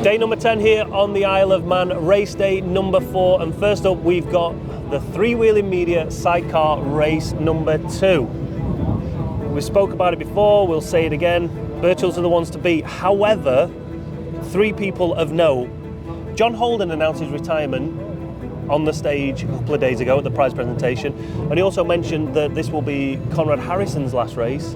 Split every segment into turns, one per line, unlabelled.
Day number 10 here on the Isle of Man, race day number 4, and first up we've got the Three-Wheeling Media Sidecar race number 2. We spoke about it before, we'll say it again, Birchells are the ones to beat. However, 3 people of note. John Holden announced his retirement on the stage a couple of days ago at the prize presentation, and he also mentioned that this will be Conrad Harrison's last race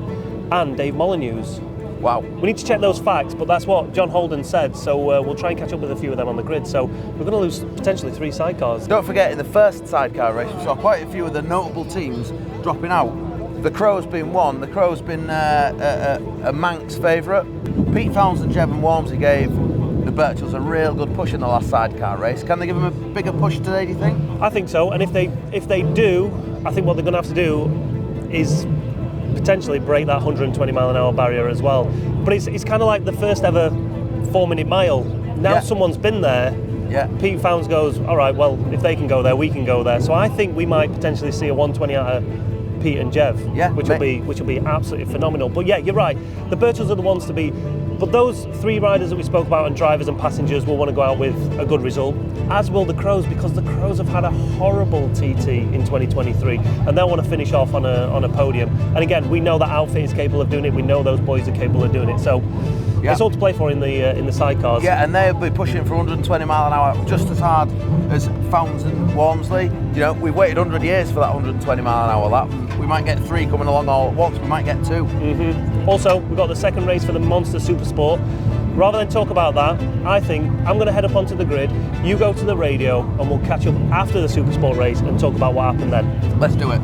and Dave Molyneux's.
Wow.
We need to check those facts, but that's what John Holden said, so we'll try and catch up with a few of them on the grid. So we're going to lose potentially 3 sidecars.
Don't forget, in the first sidecar race, we saw quite a few of the notable teams dropping out. The Crow's been one. The Crow's been a Manx favourite. Pete Fowles and Jevon Walmsley gave the Birchells a real good push in the last sidecar race. Can they give them a bigger push today, do you think?
I think so, and if they do, I think what they're going to have to do is potentially break that 120 mile an hour barrier as well. But it's kind of like the first ever 4-minute mile. Now someone's been there.
Yeah.
Pete Fowles goes, all right, well, if they can go there, we can go there. So I think we might potentially see a 120 out of Pete and Jev, which will be absolutely phenomenal. But yeah, you're right. The Birchells are the ones to beat. But those 3 riders that we spoke about, and drivers and passengers, will want to go out with a good result, as will the Crows, because the Crows have had a horrible TT in 2023, and they'll want to finish off on a podium. And again, we know that outfit is capable of doing it. We know those boys are capable of doing it. So it's all to play for in the sidecars.
Yeah, and they'll be pushing for 120 mile an hour just as hard as Fowles and Walmsley. You know, we've waited 100 years for that 120 mile an hour lap. We might get 3 coming along all at once. We might get 2.
Mm-hmm. Also, we've got the second race for the Monster Supersport. Rather than talk about that, I think I'm going to head up onto the grid. You go to the radio, and we'll catch up after the Supersport race and talk about what happened then.
Let's do it.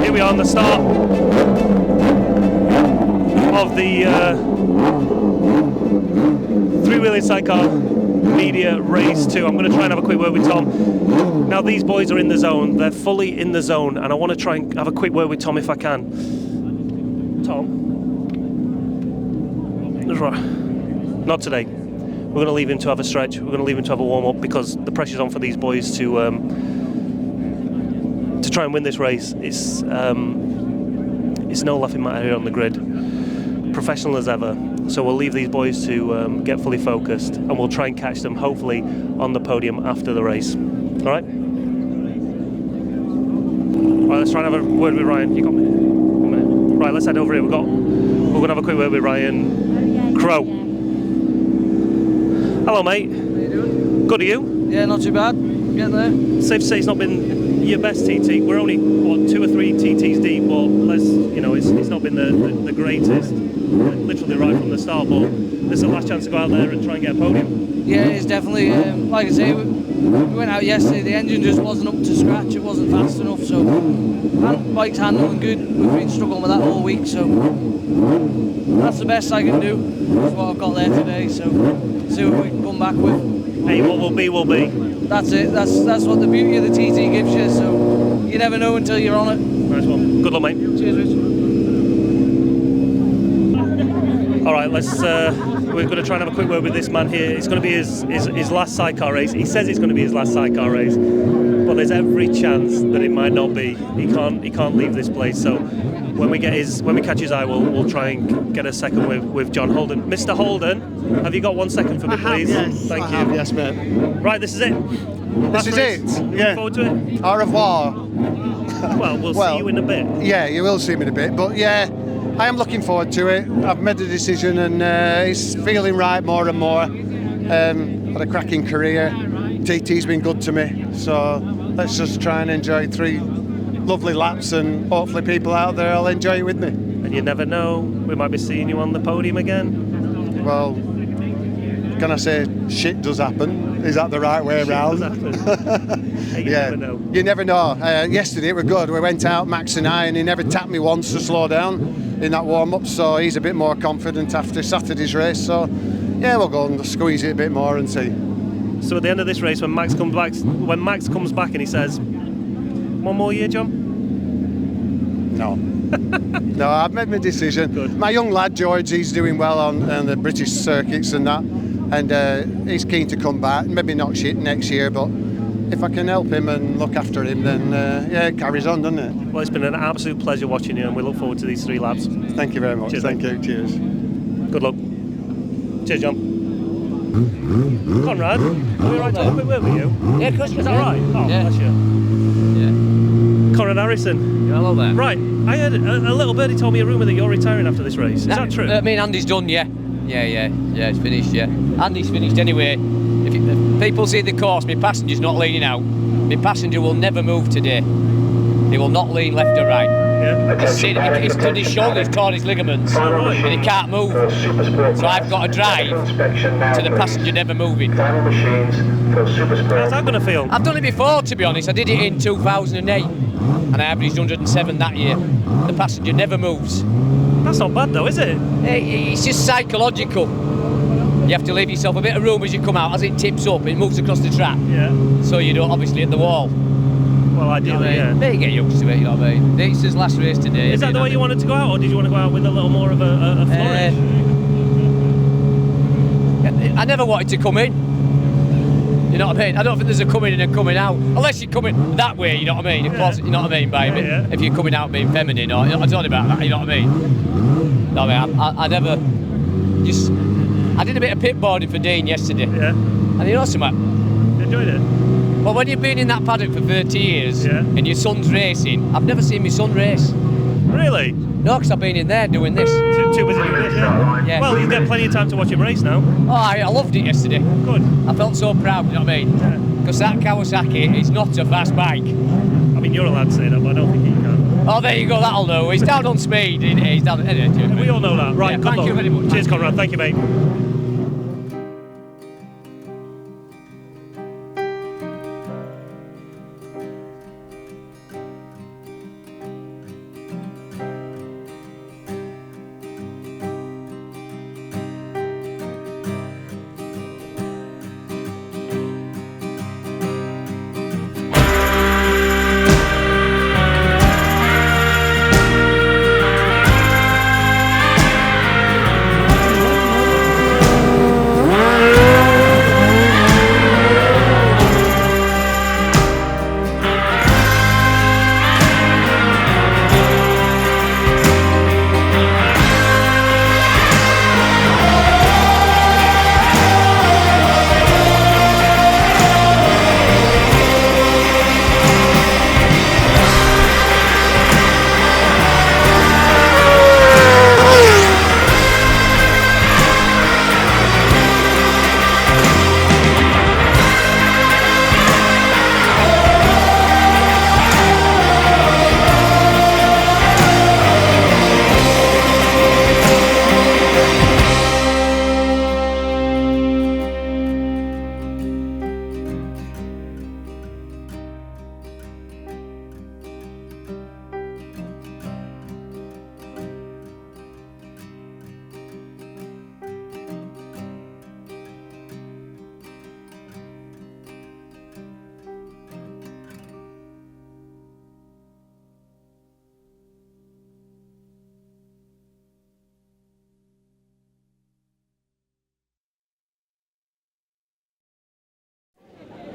Here we are on the start of the Three-Wheeling Sidecar Media Race 2. I'm going to try and have a quick word with Tom. Now these boys are in the zone, they're fully in the zone, and I want to try and have a quick word with Tom if I can. Tom? Not today. We're going to leave him to have a stretch, we're going to leave him to have a warm-up, because the pressure's on for these boys to try and win this race. It's no laughing matter here on the grid. Professional as ever. So we'll leave these boys to get fully focused, and we'll try and catch them hopefully on the podium after the race. All right? Right, let's try and have a word with Ryan. You got me? 1 minute. Right, let's head over here. We're going to have a quick word with Ryan Crow. Hello, mate.
How you doing?
Good, are you?
Yeah, not too bad. Getting there.
Safe to say it's not been your best TT. We're only 2 or 3 TTs deep, but it's not been the greatest. Literally right from the start, but this is the last chance to go out there and try and get a podium.
Yeah, it's definitely like I say. We went out yesterday. The engine just wasn't up to scratch. It wasn't fast enough. So, and bike's handling good. We've been struggling with that all week. So that's the best I can do. That's what I've got there today. So see what we can come back with.
Hey, what will be will be.
That's it. That's what the beauty of the TT gives you. So you never know until you're on it.
Nice one. Good luck, mate.
Cheers, Rich.
All right, we're going to try and have a quick word with this man here. It's going to be his last sidecar race. He says it's going to be his last sidecar race, but there's every chance that it might not be. He can't leave this place. So when we catch his eye, we'll try and get a second with John Holden. Mr. Holden, have you got 1 second for me, please?
Yes,
Thank you.
Yes, mate.
Right, this is it.
This is it.
Looking
Yeah.
forward to it.
Au revoir.
Well, we'll see you in a bit.
Yeah, you will see me in a bit, but yeah, I am looking forward to it. I've made a decision, and it's feeling right more and more. Had a cracking career. TT's been good to me, so let's just try and enjoy 3 lovely laps, and hopefully people out there will enjoy it with me.
And you never know, we might be seeing you on the podium again.
well, can I say shit does happen? Is that the right way around?
Never know.
You never know. Yesterday it was good. We went out, Max and I, and he never tapped me once to slow down in that warm-up, so he's a bit more confident after Saturday's race. So, yeah, we'll go and squeeze it a bit more and see.
So at the end of this race, when Max comes back and he says, "One more year, John?"
No. No, I've made my decision.
Good.
My young lad, George, he's doing well on the British circuits and that, and he's keen to come back. Maybe not next year, but if I can help him and look after him, then it carries on, doesn't it?
Well, it's been an absolute pleasure watching you, and we look forward to these 3 laps.
Thank you very much.
Cheers,
Thank you. Cheers.
Good luck. Cheers, John. Conrad, are we right to have a bit with you?
Yeah, of course.
Is that right? Oh,
Yeah.
bless you.
Yeah.
Conrad Harrison.
Hello there.
Right, I heard a little birdie told me a rumour that you're retiring after this race. Is that true?
I mean, Andy's done, yeah. Yeah, it's finished, yeah. Andy's finished anyway. If people see the course, my passenger's not leaning out. My passenger will never move today. He will not lean left or right.
Yeah.
He's done his shoulder, he's torn his ligaments, and he can't move. So I've got to drive to the passenger never moving.
How's that going to feel?
I've done it before, to be honest. I did it in 2008, and I averaged 107 that year. The passenger never moves.
That's not bad though, is it?
It's just psychological. You have to leave yourself a bit of room as you come out. As it tips up, it moves across the track.
Yeah.
So you don't obviously hit the wall.
Well, ideally, yeah.
Maybe get used to it, you know what I mean? It's his last race today.
Is that the way you wanted to go out, or did you want to go out with a little more of a flourish?
I never wanted to come in. You know what I mean? I don't think there's a coming in and coming out. Unless you're coming that way, you know what I mean? Of course, you know what I mean, baby?
Yeah.
If you're coming out being feminine, or I don't know about that, you know what I mean? No, I mean, I never just... I did a bit of pit boarding for Dean yesterday.
Yeah.
And you know something?
You enjoyed it?
Well, when you've been in that paddock for 30 years,
Yeah.
and your son's racing, I've never seen my son race.
Really?
No, because I've been in there doing this.
Too busy doing this, yeah.
Yeah.
Well, you get plenty of time to watch him race now.
Oh, I loved it yesterday.
Good.
I felt so proud, you know what I mean?
Yeah.
Because that Kawasaki is not a fast bike.
I mean, you're allowed to say that, but I don't think he can.
Oh, there you go, that'll do. He's down on speed. He's down.
We all know that. Right,
Yeah,
good
thank
luck.
you very much.
Cheers, Conrad. Thank you, mate.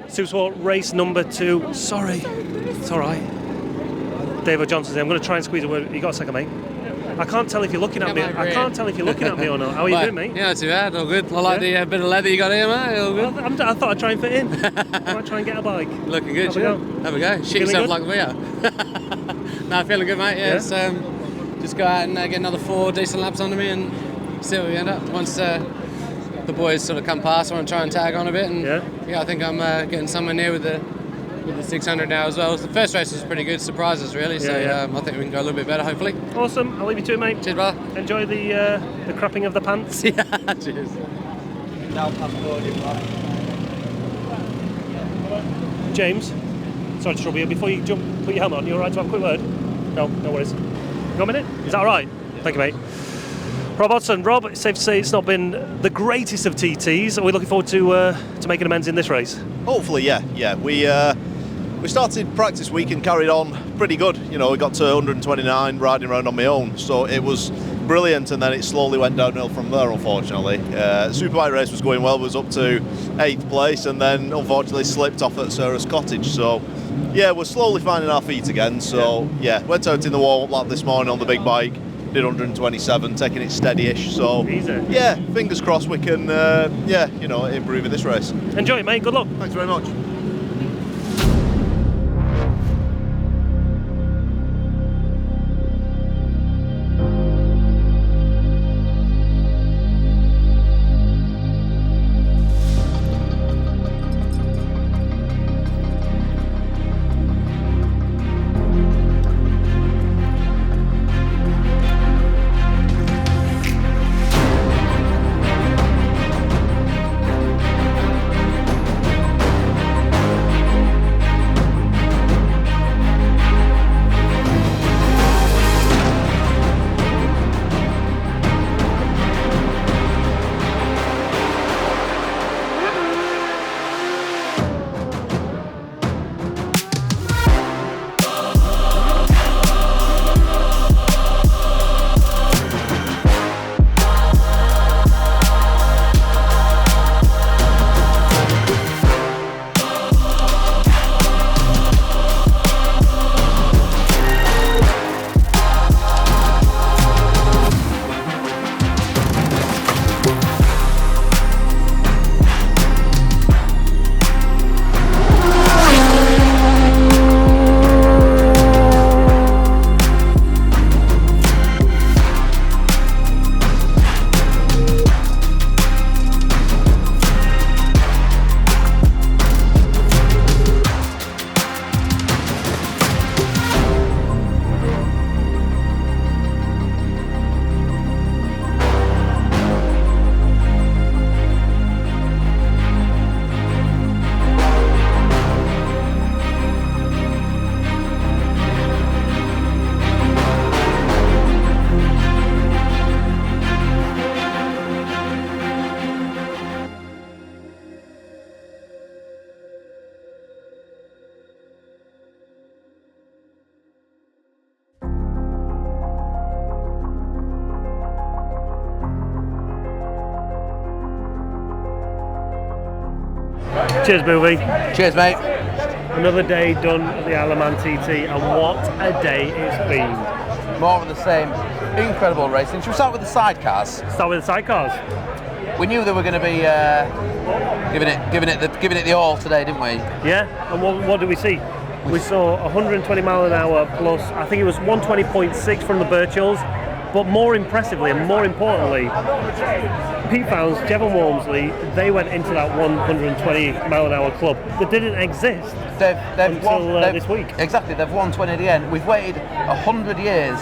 Supersport race number 2. Sorry, it's all right. David Johnson's here. I'm going to try and squeeze a word. You got a second, mate? I can't tell if you're looking at me. I can't tell if you're looking at me or not. How are you doing, mate?
Yeah, not too bad. All good. I like the bit of leather you got here, mate. All good.
I thought I'd try and fit in. I might try and get a bike.
Looking good.
Have a go.
Have a go. Shit
Feeling
yourself
good?
like we are. No, feeling good, mate. Yeah. Just go out and get another 4 decent laps under me and see where we end up. Once the boys sort of come past, I want to try and tag on a bit. And yeah, I think I'm getting somewhere near with with the 600 now as well. The first race was pretty good, surprised us really. So I think we can go a little bit better, hopefully.
Awesome. I'll leave you to it, mate.
Cheers, brother.
Enjoy the crapping of the pants.
Yeah, cheers.
James, sorry to trouble you. Before you jump, put your helmet on. You all right to have a quick word? No worries. You got a minute? Is that all right? Thank you, mate. Rob Hodgson. Rob, it's safe to say it's not been the greatest of TTs. Are we looking forward to making amends in this race?
Hopefully, yeah. We started practice week and carried on pretty good. You know, we got to 129 riding around on my own, so it was brilliant, and then it slowly went downhill from there, unfortunately. Superbike race was going well, was up to 8th place, and then unfortunately slipped off at Sarah's Cottage. So, yeah, we're slowly finding our feet again. So, yeah, went out in the warm-up lap this morning on the big bike, did 127, taking it steady-ish. So,
easy.
Yeah, fingers crossed we can, improve in this race.
Enjoy it, mate. Good luck.
Thanks very much.
Cheers, Boovie.
Cheers, mate.
Another day done at the Isle of Man TT, and what a day it's been.
More of the same. Incredible racing. Should we start with the sidecars?
Start with the sidecars.
We knew they were going to be giving it the all today, didn't we?
Yeah. And what did we see? We saw 120 mile an hour plus. I think it was 120.6 from the Birchells. But more impressively and more importantly, Pete Founds, Jev and Walmsley, they went into that 120 mile an hour club that didn't exist until this week.
Exactly, they've won 20 at the end. We've waited 100 years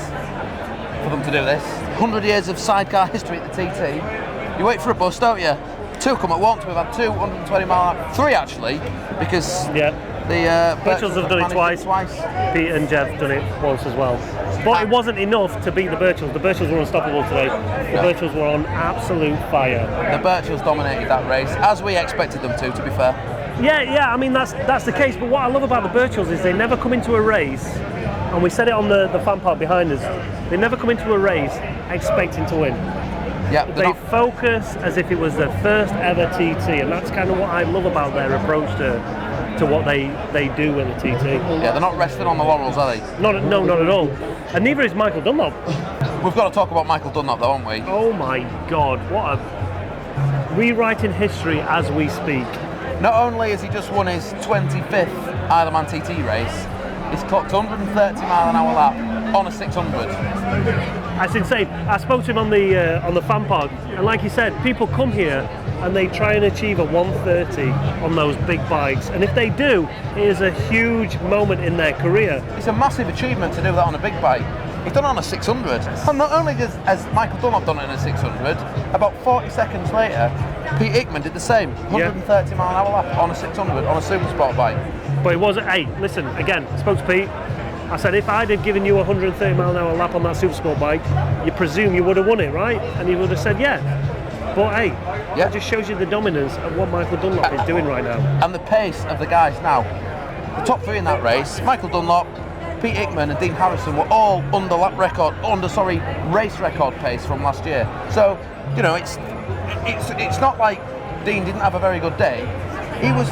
for them to do this. 100 years of sidecar history at the TT. You wait for a bus, don't you? Two come at once. We've had 120 mile an hour, three actually, because the
Birchells have done it twice. Pete and Jev done it once as well. But it wasn't enough to beat the Birchells. The Birchells were unstoppable today. The Birchells were on absolute fire.
The Birchells dominated that race, as we expected them to be fair.
Yeah, I mean, that's the case. But what I love about the Birchells is they never come into a race, and we said it on the fan part behind us, they never come into a race expecting to win.
Yeah,
they focus as if it was their first ever TT, and that's kind of what I love about their approach to what they do with the TT.
Yeah, they're not resting on the laurels, are they?
Not at all. And neither is Michael Dunlop.
We've got to talk about Michael Dunlop though, haven't we?
Oh my God, what a rewriting history as we speak.
Not only has he just won his 25th Isle of Man TT race, he's clocked 130 mile an hour lap on a 600.
That's insane. I spoke to him on the fan pod, and like he said, people come here and they try and achieve a 130 on those big bikes. And if they do, it is a huge moment in their career.
It's a massive achievement to do that on a big bike. He's done it on a 600. And not only has Michael Dunlop done it on a 600, about 40 seconds later, Pete Hickman did the same. 130 mile an hour lap on a 600 on a Supersport bike.
But it wasn't. Hey, listen, again, I spoke to Pete. I said, if I'd have given you a 130 mile an hour lap on that Supersport bike, you presume you would have won it, right? And he would have said, yeah. But hey, it just shows you the dominance of what Michael Dunlop is doing right now.
And the pace of the guys now. The top three in that race, Michael Dunlop, Pete Hickman and Dean Harrison were all under race record pace from last year. So, you know, it's not like Dean didn't have a very good day. He was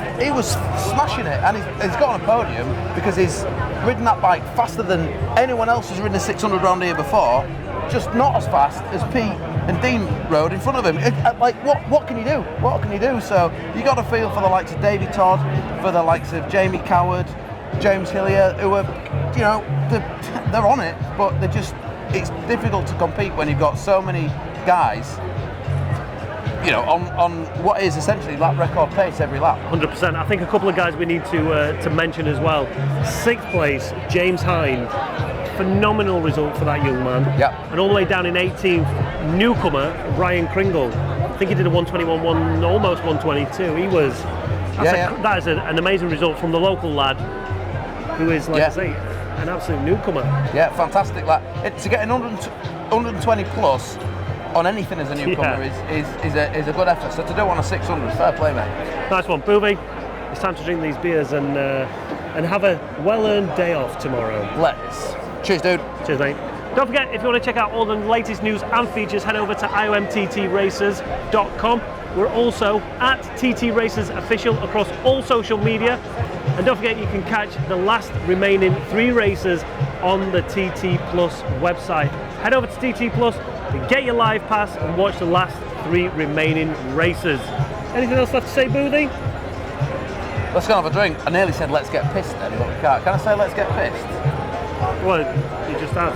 smashing it, and he's got on a podium because he's ridden that bike faster than anyone else who's ridden a 600 round here before, just not as fast as Pete and Dean rode in front of him. What can you do? What can you do? So you got to feel for the likes of Davey Todd, for the likes of Jamie Coward, James Hillier, who are, you know, they're on it, but it's difficult to compete when you've got so many guys, you know, on what is essentially lap record pace every lap.
100%. I think a couple of guys we need to mention as well. 6th place, James Hine. Phenomenal result for that young man.
Yeah.
And all the way down in 18th, newcomer Ryan Kringle. I think he did a 121, almost 122. He was. That is an amazing result from the local lad, who is, like I say, an absolute newcomer.
Yeah, fantastic lad. To get an 120 plus on anything as a newcomer is a good effort. So to do it on a 600, fair play, mate.
Nice one, Boovie. It's time to drink these beers and have a well-earned day off tomorrow.
Let's. Cheers, dude.
Cheers, mate. Don't forget, if you want to check out all the latest news and features, head over to iomttracers.com. We're also at TT Racers Official across all social media. And don't forget, you can catch the last remaining 3 races on the TT Plus website. Head over to TT Plus to get your live pass and watch the last 3 remaining races. Anything else left to say, Boothie?
Let's go and have a drink. I nearly said let's get pissed then, but we can't. Can I say let's get pissed?
Well, he just has.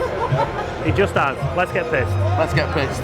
He just has. Let's get pissed.
Let's get pissed.